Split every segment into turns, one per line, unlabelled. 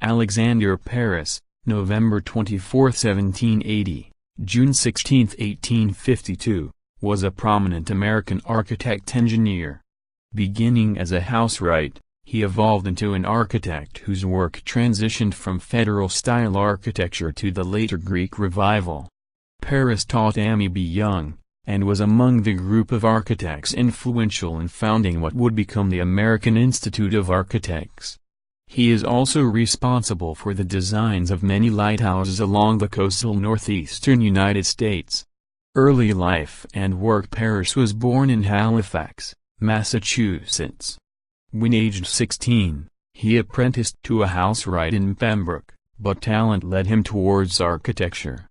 Alexander Parris, November 24, 1780, June 16, 1852, was a prominent American architect-engineer. Beginning as a housewright, he evolved into an architect whose work transitioned from Federal-style architecture to the later Greek Revival. Parris taught Amy B. Young, and was among the group of architects influential in founding what would become the American Institute of Architects. He is also responsible for the designs of many lighthouses along the coastal northeastern United States. Early life and work. Parris was born in Halifax, Massachusetts. When aged 16, he apprenticed to a housewright in Pembroke, but talent led him towards architecture.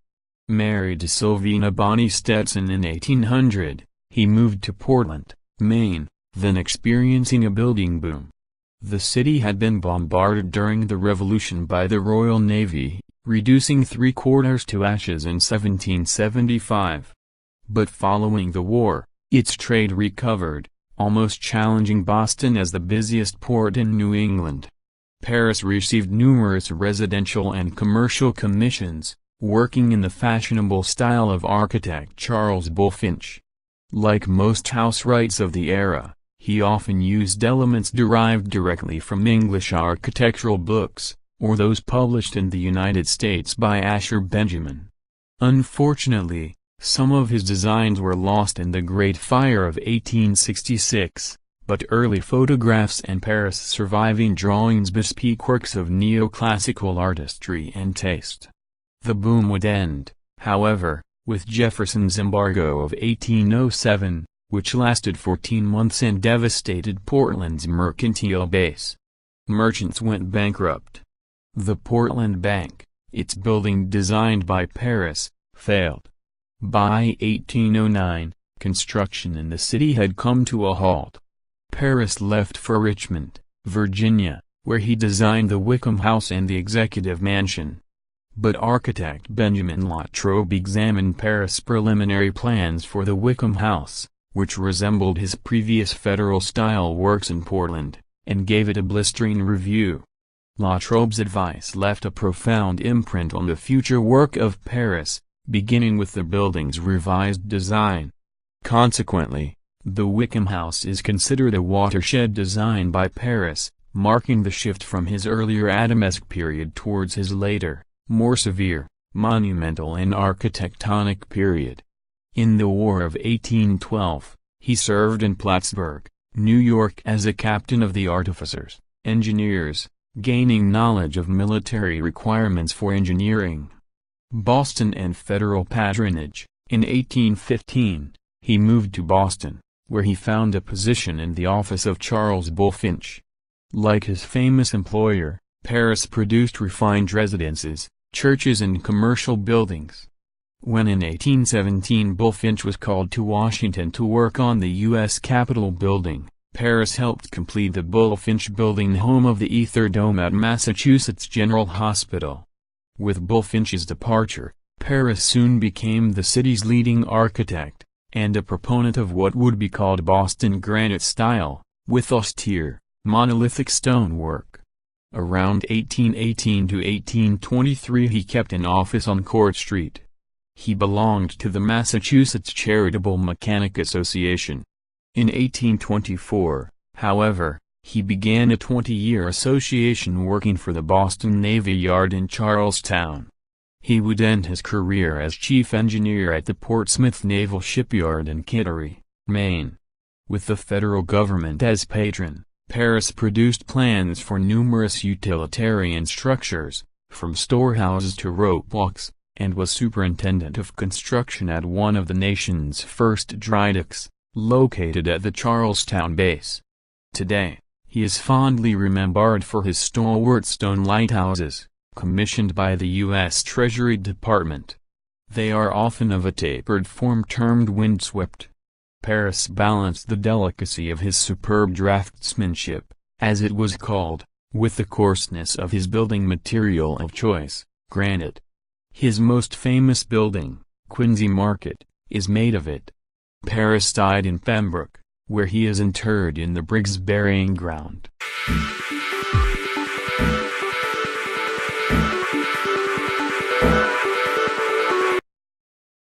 Married to Sylvina Bonnie Stetson in 1800, he moved to Portland, Maine, then experiencing a building boom. The city had been bombarded during the Revolution by the Royal Navy, reducing three-quarters to ashes in 1775. But following the war, its trade recovered, almost challenging Boston as the busiest port in New England. Parris received numerous residential and commercial commissions, working in the fashionable style of architect Charles Bulfinch. Like most housewrights of the era, he often used elements derived directly from English architectural books, or those published in the United States by Asher Benjamin. Unfortunately, some of his designs were lost in the Great Fire of 1866, but early photographs and Parris' surviving drawings bespeak works of neoclassical artistry and taste. The boom would end, however, with Jefferson's embargo of 1807, which lasted 14 months and devastated Portland's mercantile base. Merchants went bankrupt. The Portland Bank, its building designed by Parris, failed. By 1809, construction in the city had come to a halt. Parris left for Richmond, Virginia, where he designed the Wickham House and the Executive Mansion. But architect Benjamin Latrobe examined Parris' preliminary plans for the Wickham House, which resembled his previous Federal-style works in Portland, and gave it a blistering review. Latrobe's advice left a profound imprint on the future work of Parris, beginning with the building's revised design. Consequently, the Wickham House is considered a watershed design by Parris, marking the shift from his earlier Adamesque period towards his later, more severe, monumental and architectonic period. In the War of 1812, he served in Plattsburgh, New York as a captain of the artificers, engineers, gaining knowledge of military requirements for engineering. Boston and Federal patronage. In 1815, he moved to Boston, where he found a position in the office of Charles Bulfinch. Like his famous employer, Parris produced refined residences, churches and commercial buildings. When in 1817 Bulfinch was called to Washington to work on the U.S. Capitol building, Parris helped complete the Bulfinch Building, home of the Ether Dome at Massachusetts General Hospital. With Bulfinch's departure, Parris soon became the city's leading architect, and a proponent of what would be called Boston granite style, with austere, monolithic stonework. Around 1818 to 1823 he kept an office on Court Street. He belonged to the Massachusetts Charitable Mechanic Association. In 1824, however, he began a 20-year association working for the Boston Navy Yard in Charlestown. He would end his career as chief engineer at the Portsmouth Naval Shipyard in Kittery, Maine. With the federal government as patron, Parris produced plans for numerous utilitarian structures, from storehouses to rope walks, and was superintendent of construction at one of the nation's first dry docks, located at the Charlestown base. Today, he is fondly remembered for his stalwart stone lighthouses, commissioned by the U.S. Treasury Department. They are often of a tapered form termed windswept. Parris balanced the delicacy of his superb draftsmanship, as it was called, with the coarseness of his building material of choice, granite. His most famous building, Quincy Market, is made of it. Parris died in Pembroke, where he is interred in the Briggs Burying Ground.